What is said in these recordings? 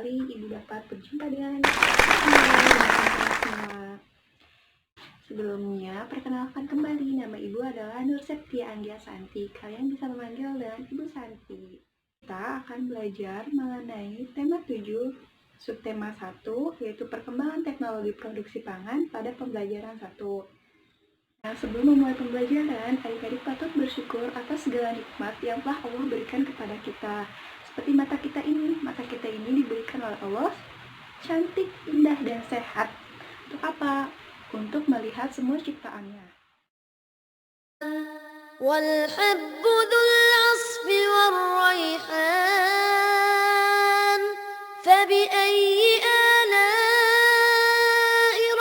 kembali Ibu dapat berjumpa dengan semua. Sebelumnya, perkenalkan kembali, nama Ibu adalah Nur Septia Anggia Santi. Kalian bisa memanggil dengan Ibu Santi. Kita akan belajar mengenai tema 7, subtema 1, yaitu perkembangan teknologi produksi pangan pada pembelajaran 1. Nah, sebelum memulai pembelajaran, adik-adik patut bersyukur atas segala nikmat yang telah Allah berikan kepada kita. Seperti mata kita ini diberikan oleh Allah, cantik, indah, dan sehat. Untuk apa? Untuk melihat semua ciptaannya. والحب ذو العصف والريحان فبأي آلاء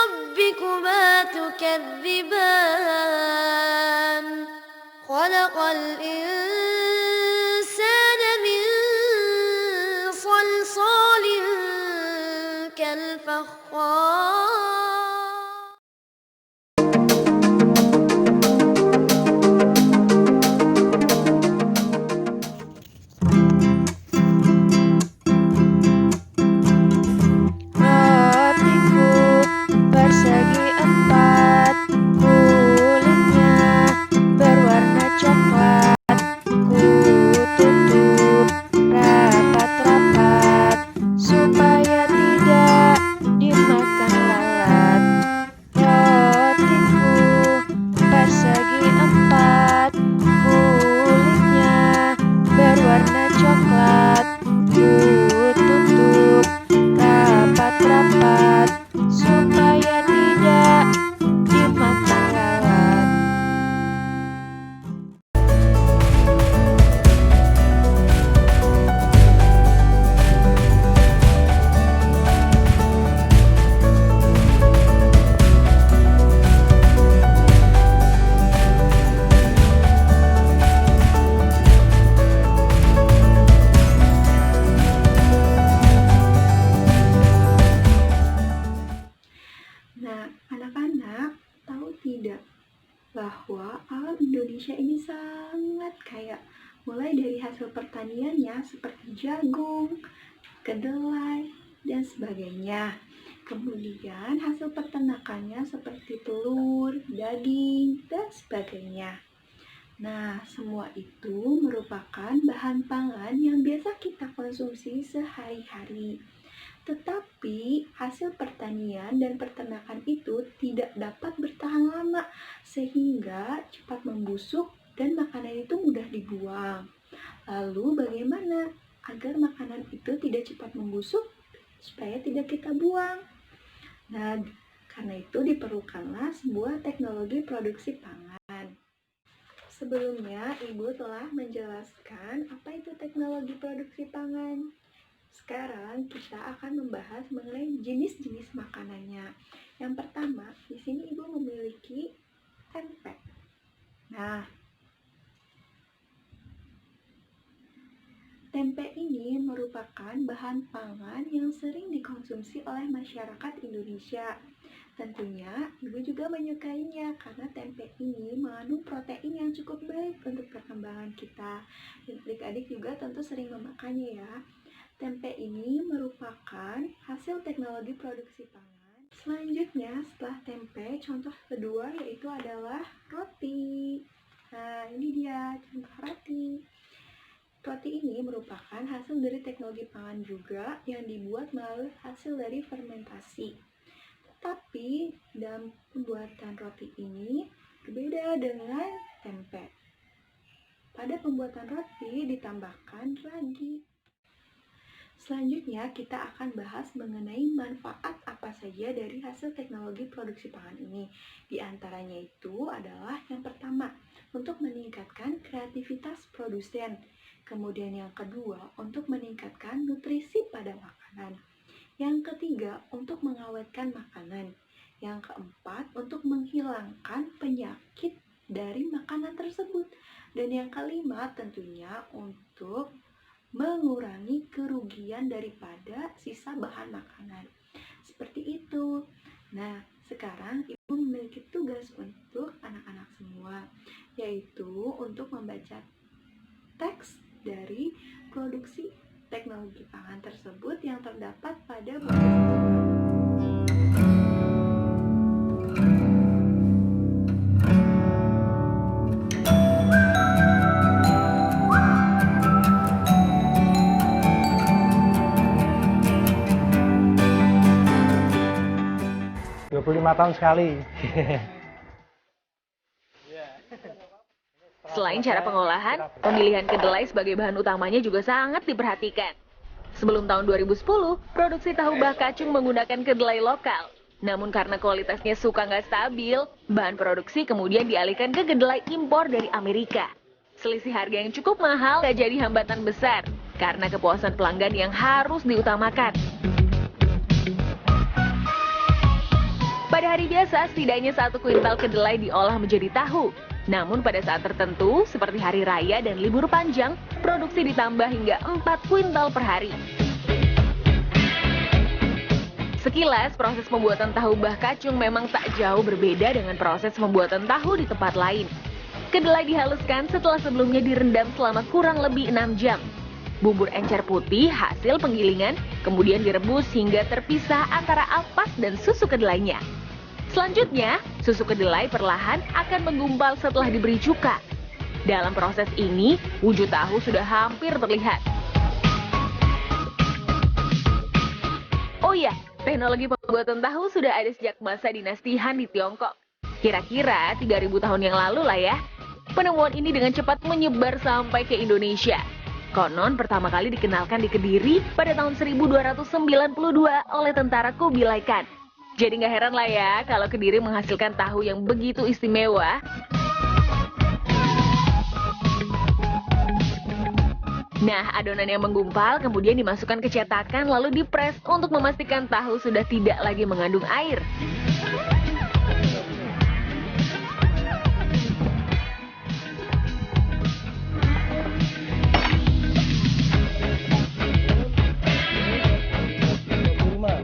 ربكما تكذبان خلق الإنسان من صلصال كالفخار Persegi empat, kulitnya berwarna coklat, kututup rapat-rapat supaya tidak dimakan lalat. Rotiku persegi empat, kulitnya berwarna coklat, kututup rapat-rapat supaya tidak dimakan lalat. Nah, anak-anak tahu tidak bahwa alam Indonesia ini sangat kaya, mulai dari hasil pertaniannya seperti jagung, kedelai, dan sebagainya. Kemudian hasil peternakannya seperti telur, daging, dan sebagainya. Nah, semua itu merupakan bahan pangan yang biasa kita konsumsi sehari-hari. Tetapi hasil pertanian dan peternakan itu tidak dapat bertahan lama sehingga cepat membusuk dan makanan itu mudah dibuang. Lalu bagaimana agar makanan itu tidak cepat membusuk supaya tidak kita buang? Nah, karena itu diperlukanlah sebuah teknologi produksi pangan. Sebelumnya, Ibu telah menjelaskan apa itu teknologi produksi pangan. Sekarang kita akan membahas mengenai jenis-jenis makanannya. Yang pertama, di sini Ibu memiliki tempe. Nah, tempe ini merupakan bahan pangan yang sering dikonsumsi oleh masyarakat Indonesia. Tentunya, Ibu juga menyukainya karena tempe ini mengandung protein yang cukup baik untuk perkembangan kita. Adik-adik juga tentu sering memakannya ya. Tempe ini merupakan hasil teknologi produksi pangan. Selanjutnya, setelah tempe, contoh kedua yaitu adalah roti. Nah, ini dia contoh roti. Roti ini merupakan hasil dari teknologi pangan juga yang dibuat melalui hasil dari fermentasi. Tetapi dalam pembuatan roti ini berbeda dengan tempe. Pada pembuatan roti ditambahkan ragi. Selanjutnya kita akan bahas mengenai manfaat apa saja dari hasil teknologi produksi pangan ini. Di antaranya itu adalah yang pertama, untuk meningkatkan kreativitas produsen. Kemudian yang kedua, untuk meningkatkan nutrisi pada makanan. Yang ketiga, untuk mengawetkan makanan. Yang keempat, untuk menghilangkan penyakit dari makanan tersebut. Dan yang kelima, tentunya untuk mengurangi kerugian daripada sisa bahan makanan. Seperti itu. Nah, sekarang Ibu memiliki tugas untuk anak-anak semua, yaitu untuk membaca teks dari produksi teknologi pangan tersebut yang terdapat pada buku siswa. Tahun sekali. Selain cara pengolahan, pemilihan kedelai sebagai bahan utamanya juga sangat diperhatikan. Sebelum tahun 2010, produksi tahu bah kacung menggunakan kedelai lokal. Namun karena kualitasnya suka nggak stabil, bahan produksi kemudian dialihkan ke kedelai impor dari Amerika. Selisih harga yang cukup mahal nggak jadi hambatan besar, karena kepuasan pelanggan yang harus diutamakan. Pada hari biasa, setidaknya 1 kuintal kedelai diolah menjadi tahu. Namun pada saat tertentu, seperti hari raya dan libur panjang, produksi ditambah hingga 4 kuintal per hari. Sekilas, proses pembuatan tahu bah kacung memang tak jauh berbeda dengan proses pembuatan tahu di tempat lain. Kedelai dihaluskan setelah sebelumnya direndam selama kurang lebih 6 jam. Bubur encer putih hasil penggilingan, kemudian direbus hingga terpisah antara ampas dan susu kedelainya. Selanjutnya, susu kedelai perlahan akan menggumpal setelah diberi cuka. Dalam proses ini, wujud tahu sudah hampir terlihat. Oh iya, teknologi pembuatan tahu sudah ada sejak masa dinasti Han di Tiongkok. Kira-kira 3.000 tahun yang lalu lah ya. Penemuan ini dengan cepat menyebar sampai ke Indonesia. Konon pertama kali dikenalkan di Kediri pada tahun 1292 oleh tentara Kubilai Khan. Jadi nggak heran lah ya kalau Kediri menghasilkan tahu yang begitu istimewa. Nah, adonan yang menggumpal kemudian dimasukkan ke cetakan lalu dipres untuk memastikan tahu sudah tidak lagi mengandung air.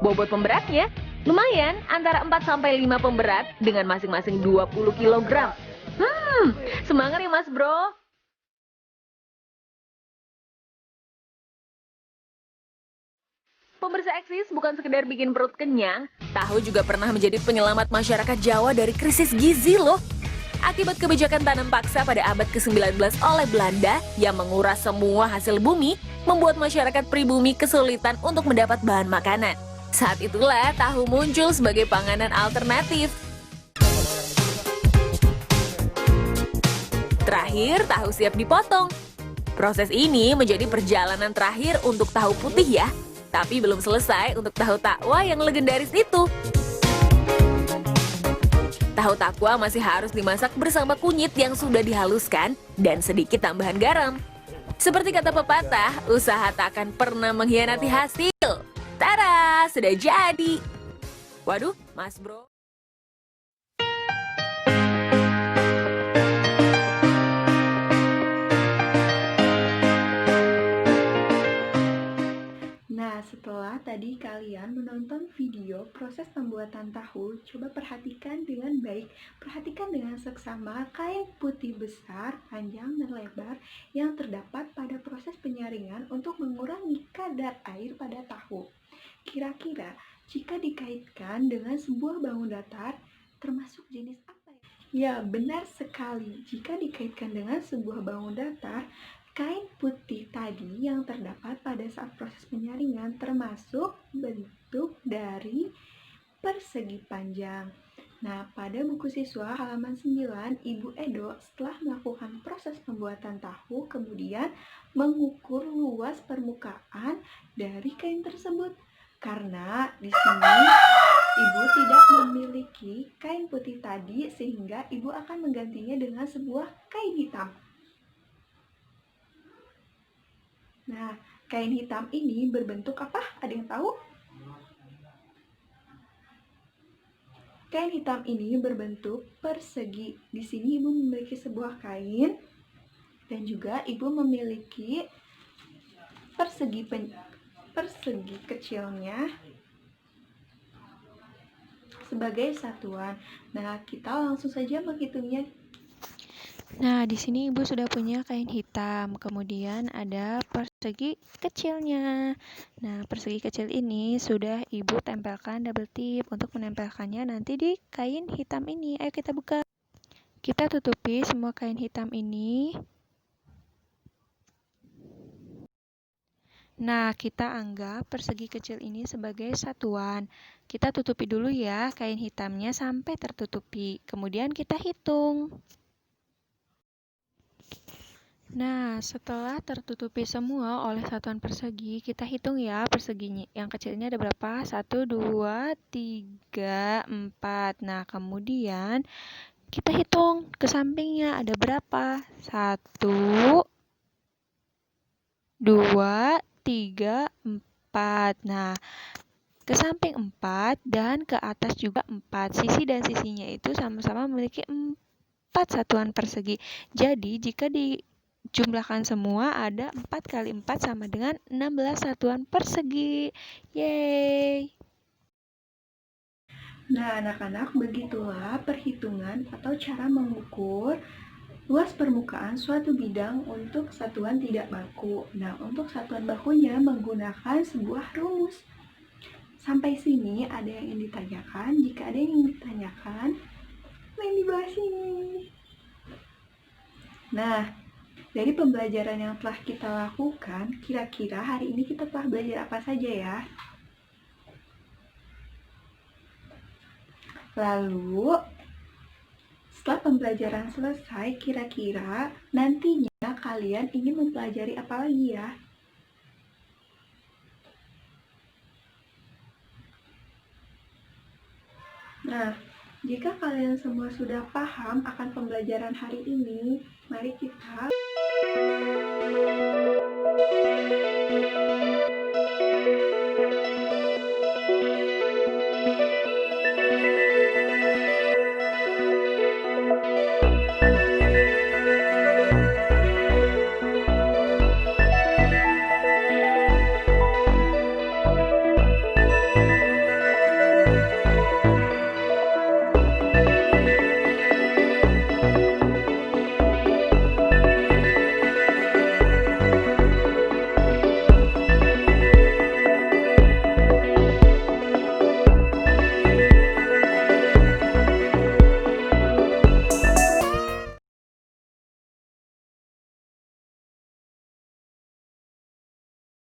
Bobot pemberatnya lumayan, antara 4-5 pemberat dengan masing-masing 20 kg. Semangat ya Mas Bro. Pemirsa eksis, bukan sekedar bikin perut kenyang, tahu juga pernah menjadi penyelamat masyarakat Jawa dari krisis gizi loh. Akibat kebijakan tanam paksa pada abad ke-19 oleh Belanda yang menguras semua hasil bumi, membuat masyarakat pribumi kesulitan untuk mendapat bahan makanan. Saat itulah tahu muncul sebagai panganan alternatif. Terakhir, tahu siap dipotong. Proses ini menjadi perjalanan terakhir untuk tahu putih ya. Tapi belum selesai untuk tahu takwa yang legendaris itu. Tahu takwa masih harus dimasak bersama kunyit yang sudah dihaluskan dan sedikit tambahan garam. Seperti kata pepatah, usaha tak akan pernah mengkhianati hasil. Tara, sudah jadi. Waduh, Mas Bro. Nah, setelah tadi kalian menonton video proses pembuatan tahu, coba perhatikan dengan baik. Perhatikan dengan seksama kain putih besar, panjang, dan lebar yang terdapat pada proses penyaringan untuk mengurangi kadar air pada tahu. Kira-kira, jika dikaitkan dengan sebuah bangun datar, termasuk jenis apa ya? Ya, benar sekali. Jika dikaitkan dengan sebuah bangun datar, kain putih tadi yang terdapat pada saat proses penyaringan termasuk bentuk dari persegi panjang. Nah, pada buku siswa halaman 9, Ibu Edo setelah melakukan proses pembuatan tahu kemudian mengukur luas permukaan dari kain tersebut. Karena di sini Ibu tidak memiliki kain putih tadi sehingga Ibu akan menggantinya dengan sebuah kain hitam. Nah, kain hitam ini berbentuk apa? Ada yang tahu? Kain hitam ini berbentuk persegi. Di sini Ibu memiliki sebuah kain dan juga Ibu memiliki persegi kecilnya sebagai satuan. Nah, kita langsung saja menghitungnya. Nah, di sini Ibu sudah punya kain hitam, kemudian ada persegi kecilnya. Nah, persegi kecil ini sudah Ibu tempelkan double tip untuk menempelkannya nanti di kain hitam ini. Ayo kita buka. Kita tutupi semua kain hitam ini. Nah, kita anggap persegi kecil ini sebagai satuan. Kita tutupi dulu ya kain hitamnya sampai tertutupi. Kemudian kita hitung. Nah, setelah tertutupi semua oleh satuan persegi, kita hitung ya perseginya. Yang kecil ini ada berapa? 1, 2, 3, 4. Nah, kemudian kita hitung ke sampingnya ada berapa? 1, 2, 3, 4. Nah, ke samping 4 dan ke atas juga 4. Sisi dan sisinya itu sama-sama memiliki 4 satuan persegi. Jadi, jika dijumlahkan semua ada 4 kali 4 sama dengan 16 satuan persegi. Yeay! Nah, anak-anak, begitulah perhitungan atau cara mengukur luas permukaan suatu bidang untuk satuan tidak baku. Nah, untuk satuan bakunya menggunakan sebuah rumus. Sampai sini ada yang ingin ditanyakan? Jika ada yang ingin ditanyakan, main dibahas ini. Nah, dari pembelajaran yang telah kita lakukan, kira-kira hari ini kita telah belajar apa saja ya? Lalu, setelah pembelajaran selesai, kira-kira nantinya kalian ingin mempelajari apa lagi ya? Nah, jika kalian semua sudah paham akan pembelajaran hari ini, mari kita